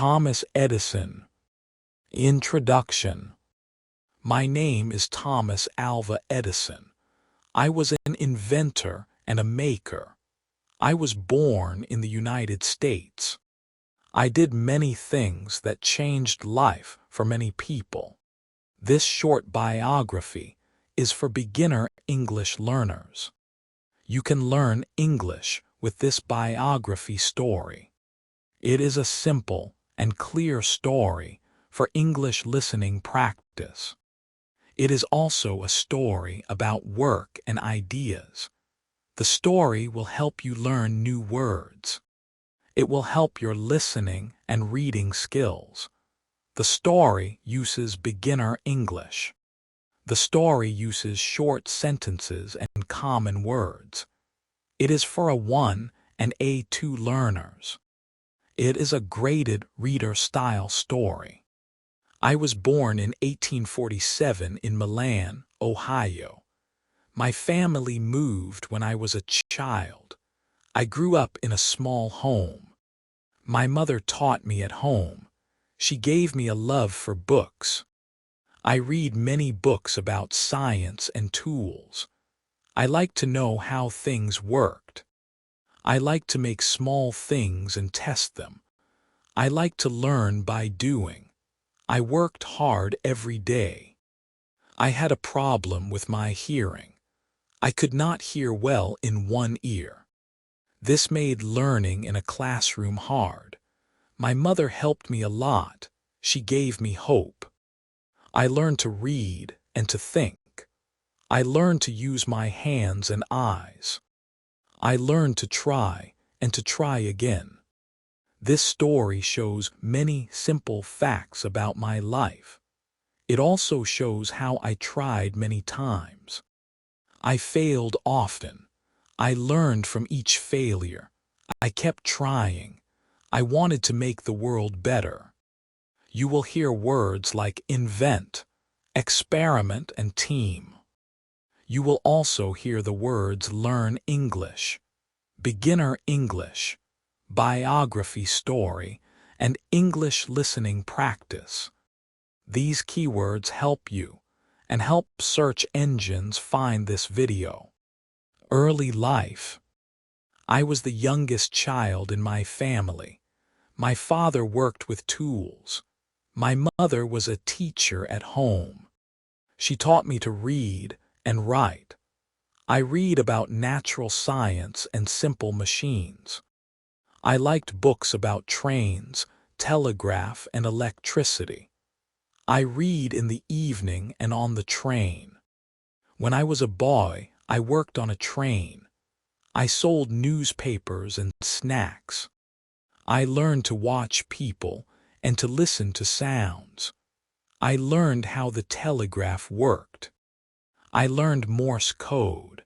Thomas Edison. Introduction. My name is Thomas Alva Edison. I was an inventor and a maker. I was born in the United States. I did many things that changed life for many people. This short biography is for beginner English learners. You can learn English with this biography story. It is a simple and clear story for English listening practice. It is also a story about work and ideas. The story will help you learn new words. It will help your listening and reading skills. The story uses beginner English. The story uses short sentences and common words. It is for A1 and A2 learners. It is a graded reader-style story. I was born in 1847 in Milan, Ohio. My family moved when I was a child. I grew up in a small home. My mother taught me at home. She gave me a love for books. I read many books about science and tools. I like to know how things worked. I like to make small things and test them. I like to learn by doing. I worked hard every day. I had a problem with my hearing. I could not hear well in one ear. This made learning in a classroom hard. My mother helped me a lot. She gave me hope. I learned to read and to think. I learned to use my hands and eyes. I learned to try and to try again. This story shows many simple facts about my life. It also shows how I tried many times. I failed often. I learned from each failure. I kept trying. I wanted to make the world better. You will hear words like invent, experiment, and team. You will also hear the words learn English, beginner English, biography story, and English listening practice. These keywords help you and help search engines find this video. Early life. I was the youngest child in my family. My father worked with tools. My mother was a teacher at home. She taught me to read and write. I read about natural science and simple machines. I liked books about trains, telegraph, and electricity. I read in the evening and on the train. When I was a boy, I worked on a train. I sold newspapers and snacks. I learned to watch people and to listen to sounds. I learned how the telegraph worked. I learned Morse code.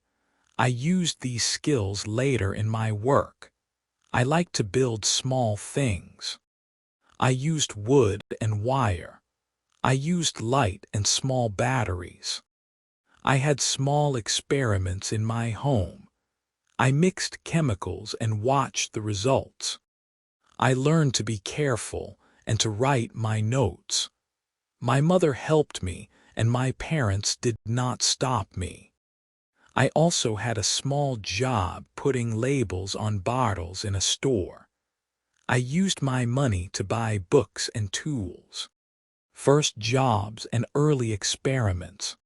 I used these skills later in my work. I like to build small things. I used wood and wire. I used light and small batteries. I had small experiments in my home. I mixed chemicals and watched the results. I learned to be careful and to write my notes. My mother helped me, and my parents did not stop me. I also had a small job putting labels on bottles in a store. I used my money to buy books and tools. First jobs and early experiments.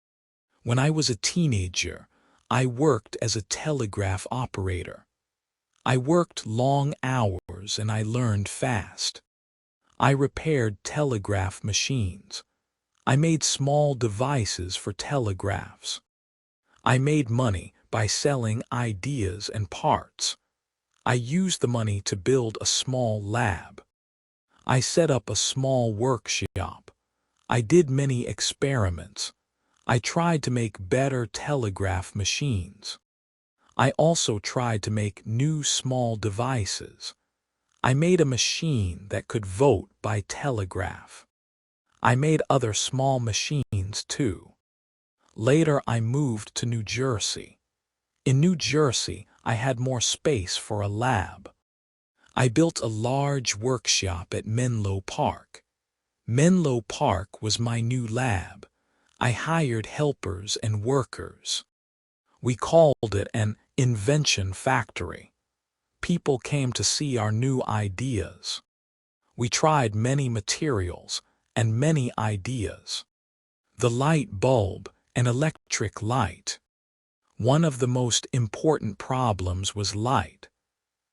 When I was a teenager, I worked as a telegraph operator. I worked long hours and I learned fast. I repaired telegraph machines. I made small devices for telegraphs. I made money by selling ideas and parts. I used the money to build a small lab. I set up a small workshop. I did many experiments. I tried to make better telegraph machines. I also tried to make new small devices. I made a machine that could vote by telegraph. I made other small machines too. Later I moved to New Jersey. In New Jersey, I had more space for a lab. I built a large workshop at Menlo Park. Menlo Park was my new lab. I hired helpers and workers. We called it an invention factory. People came to see our new ideas. We tried many materials and many ideas. The light bulb and electric light. One of the most important problems was light.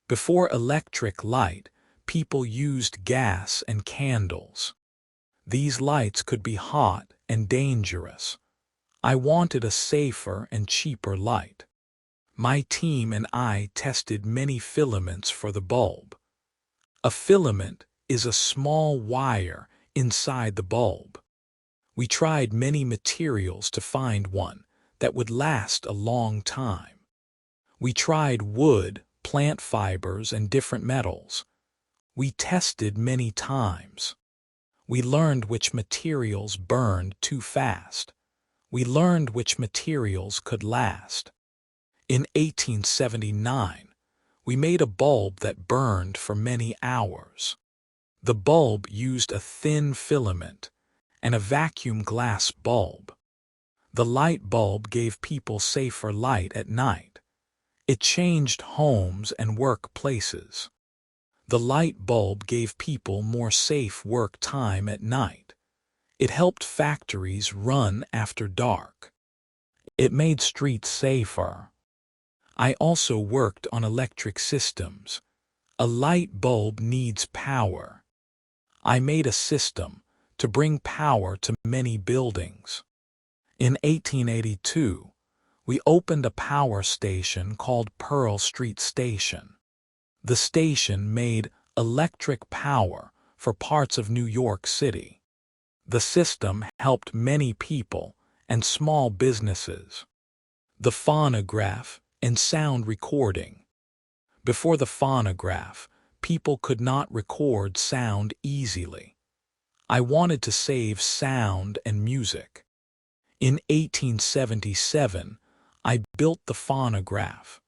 Before electric light, people used gas and candles. These lights could be hot and dangerous. I wanted a safer and cheaper light. My team and I tested many filaments for the bulb. A filament is a small wire inside the bulb. We tried many materials to find one that would last a long time. We tried wood, plant fibers, and different metals. We tested many times. We learned which materials burned too fast. We learned which materials could last. In 1879, we made a bulb that burned for many hours. The bulb used a thin filament and a vacuum glass bulb. The light bulb gave people safer light at night. It changed homes and workplaces. The light bulb gave people more safe work time at night. It helped factories run after dark. It made streets safer. I also worked on electric systems. A light bulb needs power. I made a system to bring power to many buildings. In 1882, we opened a power station called Pearl Street Station. The station made electric power for parts of New York City. The system helped many people and small businesses. The phonograph and sound recording. Before the phonograph, people could not record sound easily. I wanted to save sound and music. In 1877, I built the phonograph.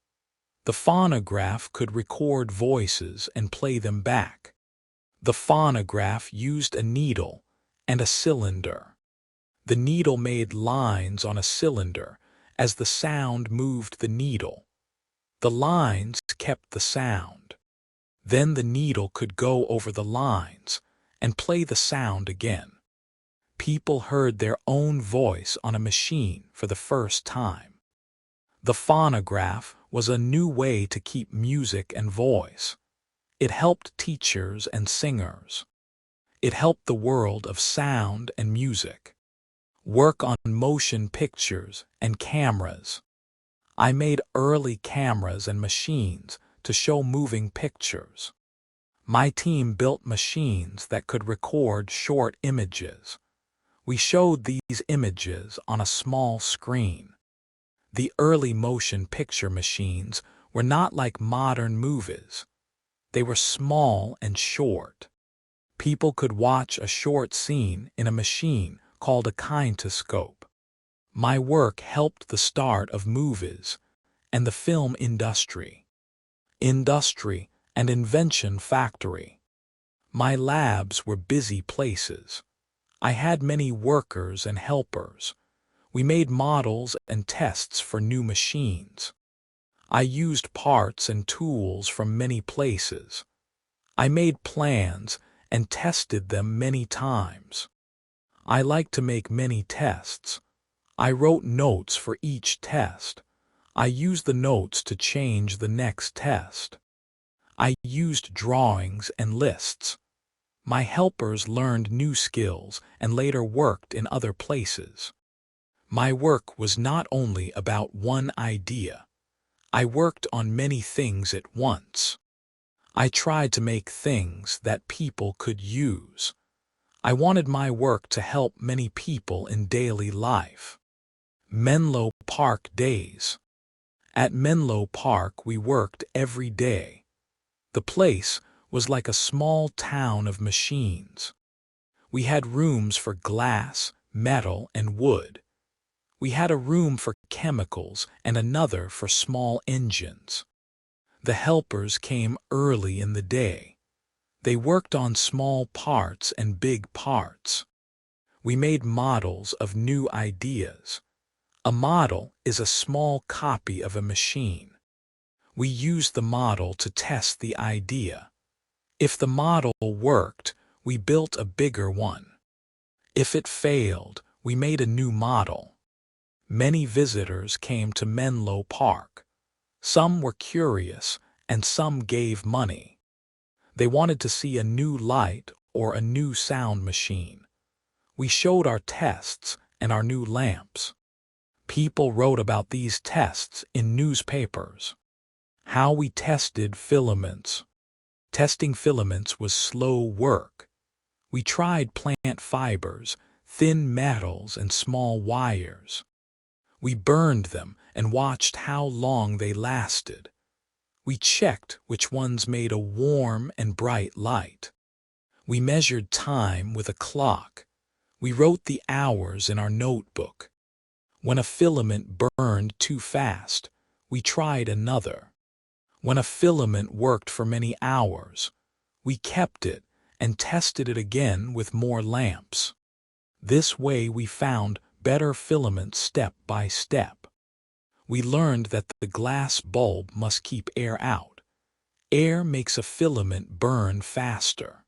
The phonograph could record voices and play them back. The phonograph used a needle and a cylinder. The needle made lines on a cylinder as the sound moved the needle. The lines kept the sound. Then the needle could go over the lines and play the sound again. People heard their own voice on a machine for the first time. The phonograph was a new way to keep music and voice. It helped teachers and singers. It helped the world of sound and music. Work on motion pictures and cameras. I made early cameras and machines to show moving pictures. My team built machines that could record short images. We showed these images on a small screen. The early motion picture machines were not like modern movies. They were small and short. People could watch a short scene in a machine called a kinetoscope. My work helped the start of movies and the film industry. Industry and invention factory. My labs were busy places. I had many workers and helpers. We made models and tests for new machines. I used parts and tools from many places. I made plans and tested them many times. I like to make many tests. I wrote notes for each test. I used the notes to change the next test. I used drawings and lists. My helpers learned new skills and later worked in other places. My work was not only about one idea. I worked on many things at once. I tried to make things that people could use. I wanted my work to help many people in daily life. Menlo Park days. At Menlo Park we worked every day. The place was like a small town of machines. We had rooms for glass, metal, and wood. We had a room for chemicals and another for small engines. The helpers came early in the day. They worked on small parts and big parts. We made models of new ideas. A model is a small copy of a machine. We used the model to test the idea. If the model worked, we built a bigger one. If it failed, we made a new model. Many visitors came to Menlo Park. Some were curious, and some gave money. They wanted to see a new light or a new sound machine. We showed our tests and our new lamps. People wrote about these tests in newspapers. How we tested filaments. Testing filaments was slow work. We tried plant fibers, thin metals, and small wires. We burned them and watched how long they lasted. We checked which ones made a warm and bright light. We measured time with a clock. We wrote the hours in our notebook. When a filament burned too fast, we tried another. When a filament worked for many hours, we kept it and tested it again with more lamps. This way we found better filaments step by step. We learned that the glass bulb must keep air out. Air makes a filament burn faster.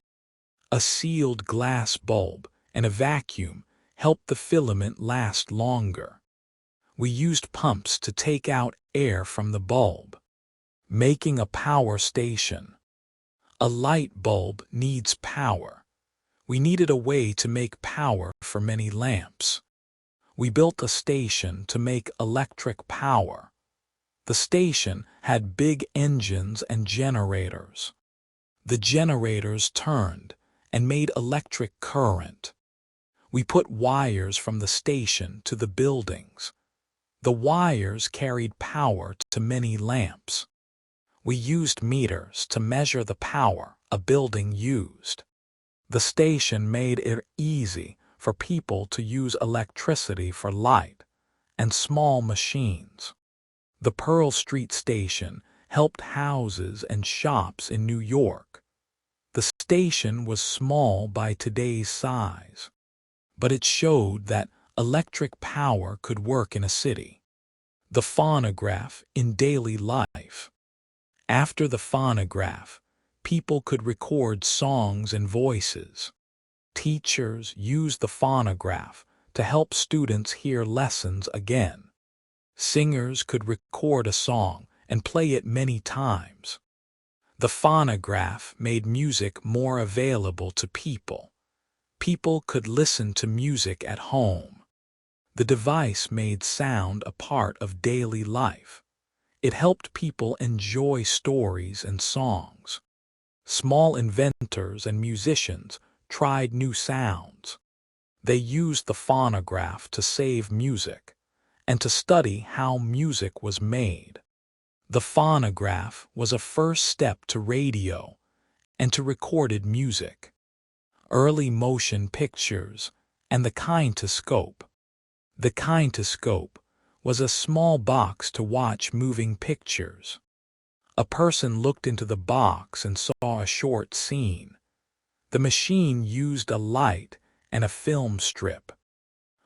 A sealed glass bulb and a vacuum help the filament last longer. We used pumps to take out air from the bulb. Making a power station. A light bulb needs power. We needed a way to make power for many lamps. We built a station to make electric power. The station had big engines and generators. The generators turned and made electric current. We put wires from the station to the buildings. The wires carried power to many lamps. We used meters to measure the power a building used. The station made it easy for people to use electricity for light and small machines. The Pearl Street Station helped houses and shops in New York. The station was small by today's size, but it showed that electric power could work in a city. The phonograph in daily life. After the phonograph, people could record songs and voices. Teachers used the phonograph to help students hear lessons again. Singers could record a song and play it many times. The phonograph made music more available to people. People could listen to music at home. The device made sound a part of daily life. It helped people enjoy stories and songs. Small inventors and musicians tried new sounds. They used the phonograph to save music and to study how music was made. The phonograph was a first step to radio and to recorded music. Early motion pictures and the kinetoscope. The kinetoscope was a small box to watch moving pictures. A person looked into the box and saw a short scene. The machine used a light and a film strip.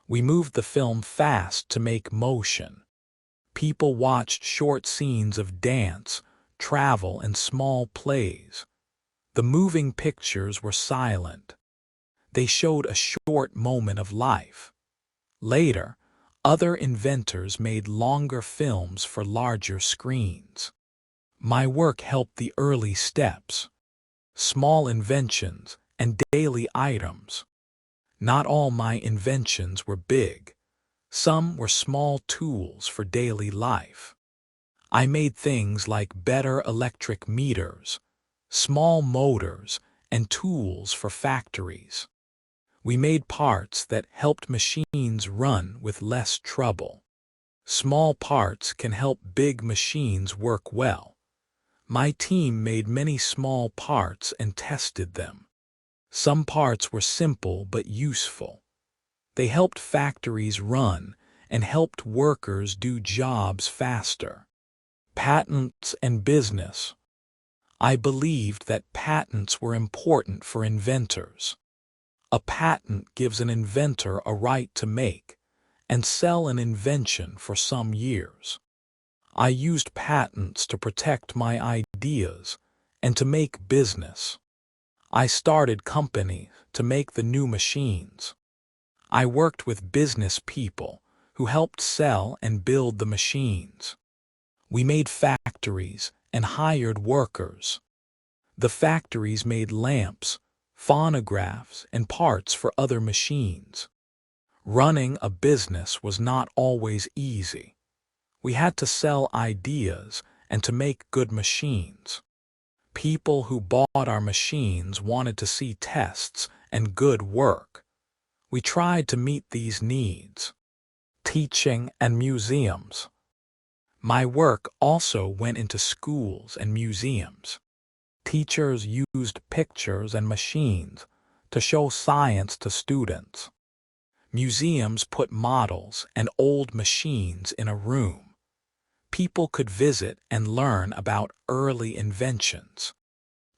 We moved the film fast to make motion. People watched short scenes of dance, travel, and small plays. The moving pictures were silent. They showed a short moment of life. Later, other inventors made longer films for larger screens. My work helped the early steps, small inventions, and daily items. Not all my inventions were big. Some were small tools for daily life. I made things like better electric meters, small motors, and tools for factories. We made parts that helped machines run with less trouble. Small parts can help big machines work well. My team made many small parts and tested them. Some parts were simple but useful. They helped factories run and helped workers do jobs faster. Patents and business. I believed that patents were important for inventors. A patent gives an inventor a right to make and sell an invention for some years. I used patents to protect my ideas and to make business. I started companies to make the new machines. I worked with business people who helped sell and build the machines. We made factories and hired workers. The factories made lamps, phonographs, and parts for other machines. Running a business was not always easy. We had to sell ideas and to make good machines. People who bought our machines wanted to see tests and good work. We tried to meet these needs. Teaching and museums. My work also went into schools and museums. Teachers used pictures and machines to show science to students. Museums put models and old machines in a room. People could visit and learn about early inventions.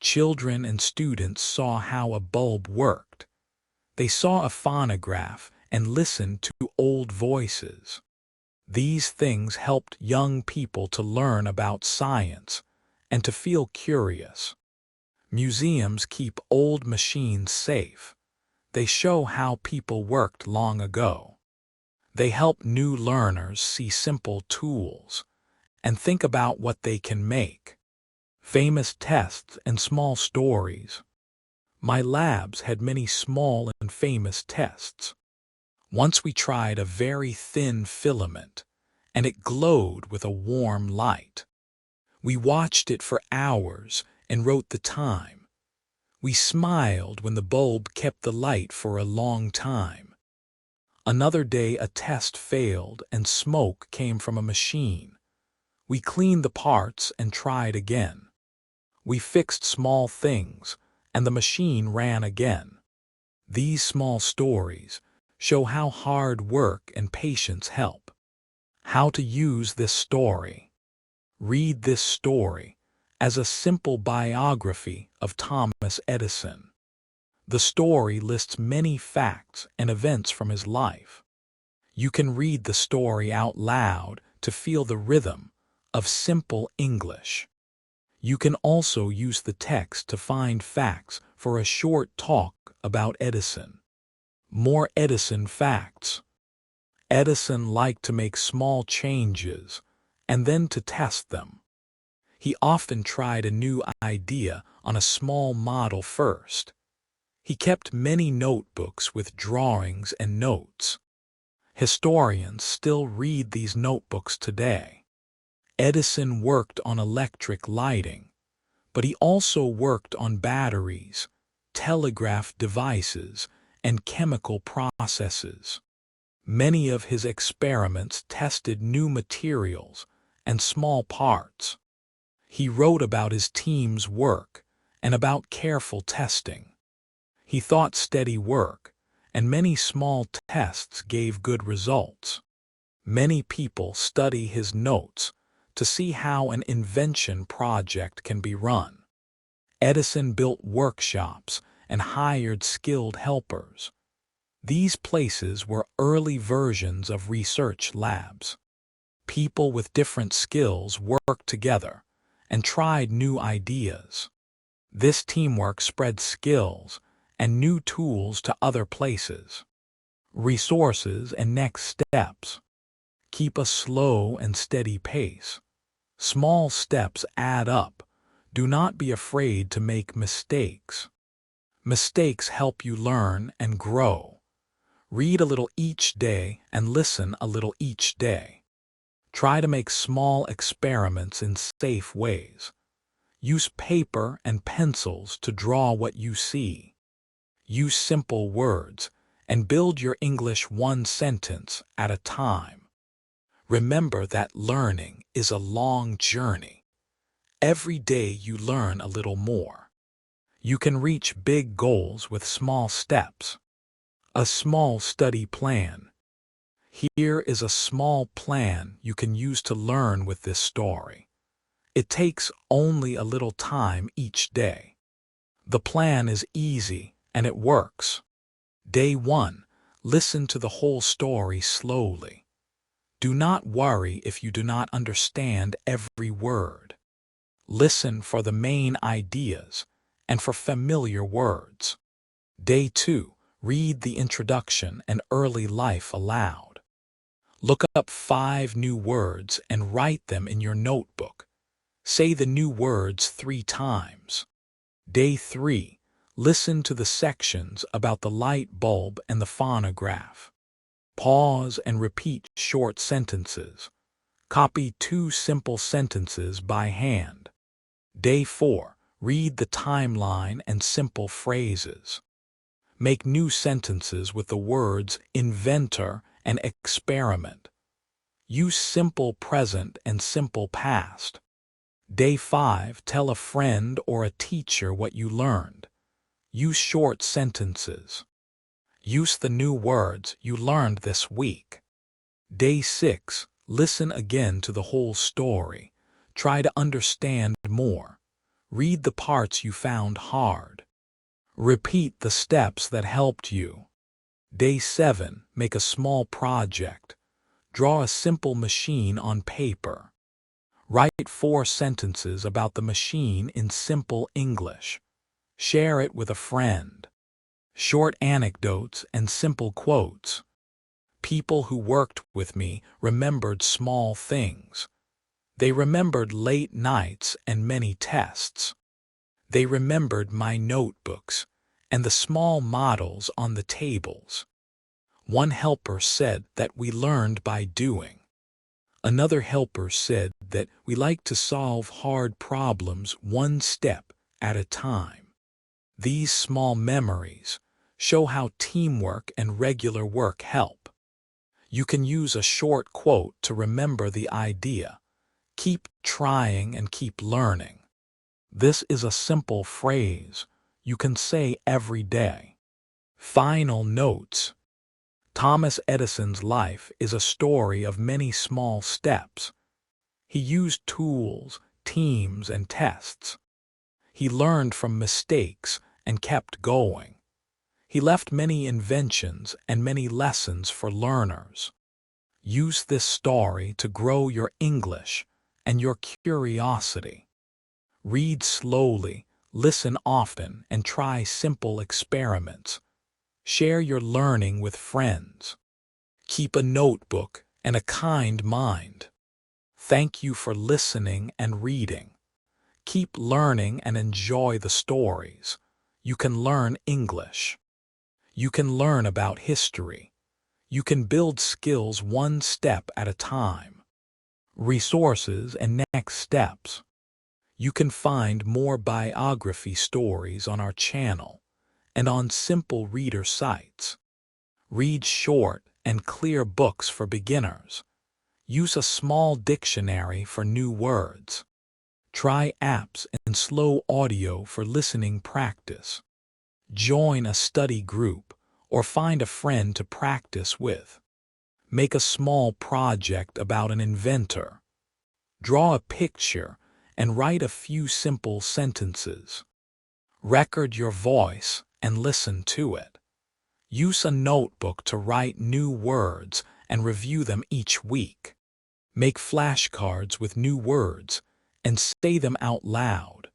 Children and students saw how a bulb worked. They saw a phonograph and listened to old voices. These things helped young people to learn about science and to feel curious. Museums keep old machines safe. They show how people worked long ago. They help new learners see simple tools and think about what they can make. Famous tests and small stories. My labs had many small and famous tests. Once we tried a very thin filament, and it glowed with a warm light. We watched it for hours and wrote the time. We smiled when the bulb kept the light for a long time. Another day a test failed and smoke came from a machine. We cleaned the parts and tried again. We fixed small things, and the machine ran again. These small stories show how hard work and patience help. How to use this story. Read this story as a simple biography of Thomas Edison. The story lists many facts and events from his life. You can read the story out loud to feel the rhythm of simple English. You can also use the text to find facts for a short talk about Edison. More Edison facts. Edison liked to make small changes and then to test them. He often tried a new idea on a small model first. He kept many notebooks with drawings and notes. Historians still read these notebooks today. Edison worked on electric lighting, but he also worked on batteries, telegraph devices, and chemical processes. Many of his experiments tested new materials and small parts. He wrote about his team's work and about careful testing. He thought steady work, and many small tests gave good results. Many people study his notes to see how an invention project can be run. Edison built workshops and hired skilled helpers. These places were early versions of research labs. People with different skills worked together and tried new ideas. This teamwork spread skills and new tools to other places. Resources and next steps. Keep a slow and steady pace. Small steps add up. Do not be afraid to make mistakes. Mistakes help you learn and grow. Read a little each day and listen a little each day. Try to make small experiments in safe ways. Use paper and pencils to draw what you see. Use simple words and build your English one sentence at a time. Remember that learning is a long journey. Every day you learn a little more. You can reach big goals with small steps. A small study plan. Here is a small plan you can use to learn with this story. It takes only a little time each day. The plan is easy and it works. Day 1. Listen to the whole story slowly. Do not worry if you do not understand every word. Listen for the main ideas and for familiar words. Day 2. Read the introduction and early life aloud. Look up 5 new words and write them in your notebook. Say the new words 3 times. Day 3. Listen to the sections about the light bulb and the phonograph. Pause and repeat short sentences. Copy 2 simple sentences by hand. Day 4. Read the timeline and simple phrases. Make new sentences with the words inventor and experiment. Use simple present and simple past. Day 5. Tell a friend or a teacher what you learned. Use short sentences. Use the new words you learned this week. Day 6. Listen again to the whole story. Try to understand more. Read the parts you found hard. Repeat the steps that helped you. Day 7. Make a small project. Draw a simple machine on paper. Write 4 sentences about the machine in simple English. Share it with a friend. Short anecdotes and simple quotes. People who worked with me remembered small things. They remembered late nights and many tests. They remembered my notebooks and the small models on the tables. One helper said that we learned by doing. Another helper said that we like to solve hard problems one step at a time. These small memories show how teamwork and regular work help. You can use a short quote to remember the idea. Keep trying and keep learning. This is a simple phrase you can say every day. Final notes. Thomas Edison's life is a story of many small steps. He used tools, teams, and tests. He learned from mistakes and kept going. He left many inventions and many lessons for learners. Use this story to grow your English and your curiosity. Read slowly, listen often, and try simple experiments. Share your learning with friends. Keep a notebook and a kind mind. Thank you for listening and reading. Keep learning and enjoy the stories. You can learn English. You can learn about history. You can build skills one step at a time. Resources and next steps. You can find more biography stories on our channel and on simple reader sites. Read short and clear books for beginners. Use a small dictionary for new words. Try apps and slow audio for listening practice. Join a study group or find a friend to practice with. Make a small project about an inventor. Draw a picture and write a few simple sentences. Record your voice and listen to it. Use a notebook to write new words and review them each week. Make flashcards with new words and say them out loud.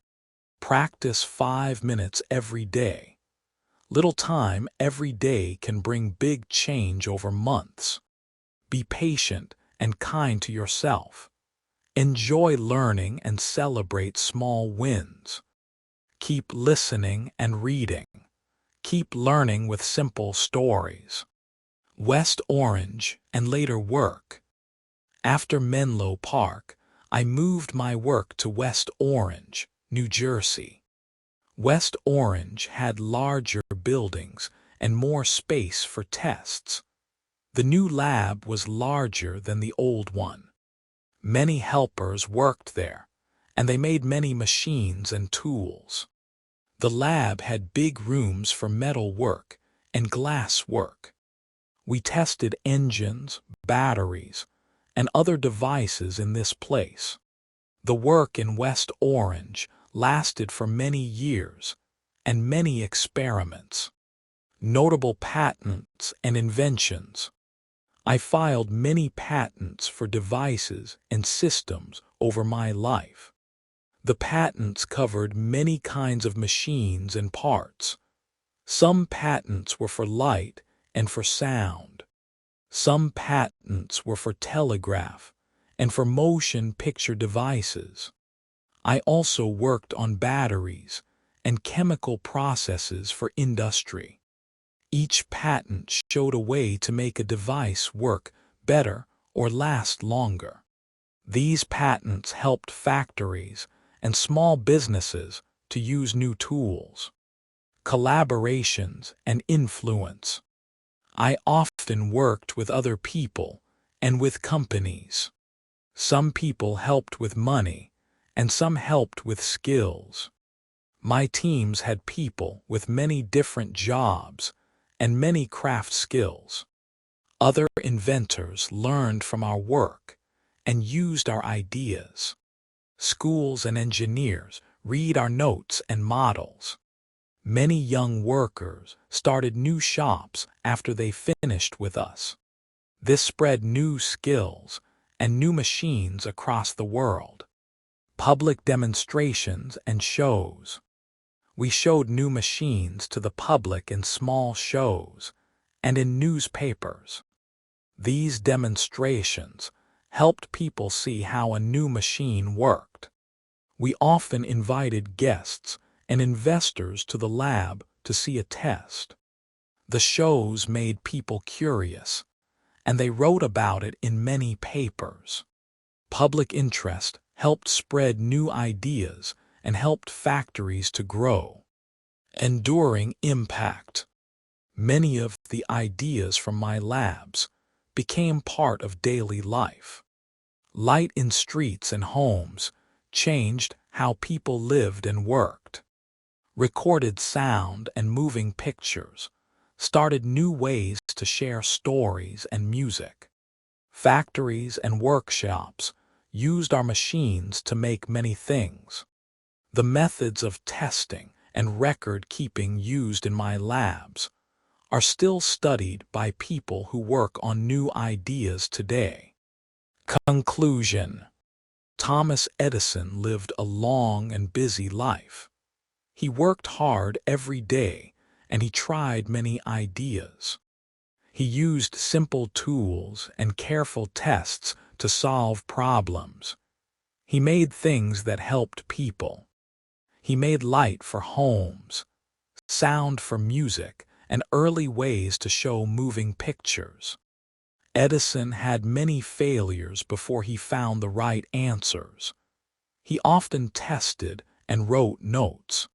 Practice 5 minutes every day. Little time every day can bring big change over months. Be patient and kind to yourself. Enjoy learning and celebrate small wins. Keep listening and reading. Keep learning with simple stories. West Orange and later work. After Menlo Park, I moved my work to West Orange, New Jersey. West Orange had larger buildings and more space for tests. The new lab was larger than the old one. Many helpers worked there, and they made many machines and tools. The lab had big rooms for metal work and glass work. We tested engines, batteries, and other devices in this place. The work in West Orange lasted for many years, and many experiments, notable patents and inventions. I filed many patents for devices and systems over my life. The patents covered many kinds of machines and parts. Some patents were for light and for sound. Some patents were for telegraph and for motion picture devices. I also worked on batteries and chemical processes for industry. Each patent showed a way to make a device work better or last longer. These patents helped factories and small businesses to use new tools. Collaborations and influence. I often worked with other people and with companies. Some people helped with money, and some helped with skills. My teams had people with many different jobs and many craft skills. Other inventors learned from our work and used our ideas. Schools and engineers read our notes and models. Many young workers started new shops after they finished with us. This spread new skills and new machines across the world. Public demonstrations and shows. We showed new machines to the public in small shows and in newspapers. These demonstrations helped people see how a new machine worked. We often invited guests and investors to the lab to see a test. The shows made people curious, and they wrote about it in many papers. Public interest helped spread new ideas and helped factories to grow. Enduring impact. Many of the ideas from my labs became part of daily life. Light in streets and homes changed how people lived and worked. Recorded sound and moving pictures started new ways to share stories and music. Factories and workshops used our machines to make many things. The methods of testing and record-keeping used in my labs are still studied by people who work on new ideas today. Conclusion. Thomas Edison lived a long and busy life. He worked hard every day, and he tried many ideas. He used simple tools and careful tests to solve problems. He made things that helped people. He made light for homes, sound for music, and early ways to show moving pictures. Edison had many failures before he found the right answers. He often tested and wrote notes.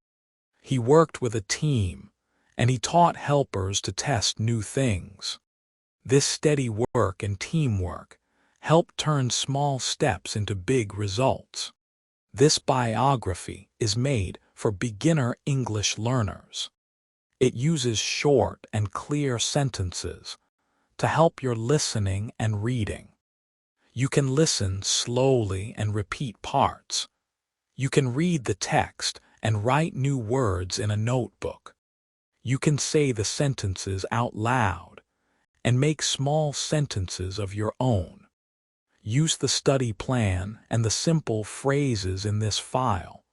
He worked with a team, and he taught helpers to test new things. This steady work and teamwork helped turn small steps into big results. This biography is made for beginner English learners. It uses short and clear sentences to help your listening and reading. You can listen slowly and repeat parts. You can read the text and write new words in a notebook. You can say the sentences out loud and make small sentences of your own. Use the study plan and the simple phrases in this file.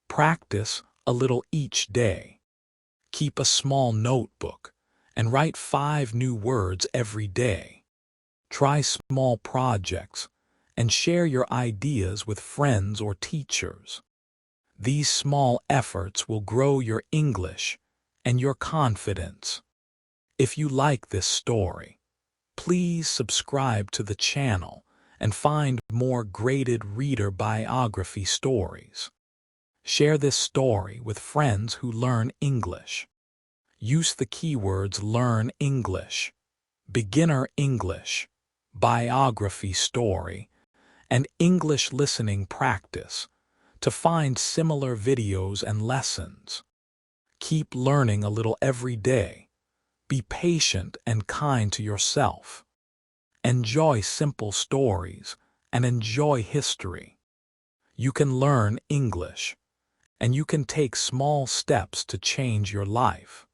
Practice a little each day. Keep a small notebook and write 5 new words every day. Try small projects and share your ideas with friends or teachers. These small efforts will grow your English and your confidence. If you like this story, please subscribe to the channel and find more graded reader biography stories. Share this story with friends who learn English. Use the keywords Learn English, Beginner English, Biography Story, and English Listening Practice to find similar videos and lessons. Keep learning a little every day. Be patient and kind to yourself. Enjoy simple stories and enjoy history. You can learn English, and you can take small steps to change your life.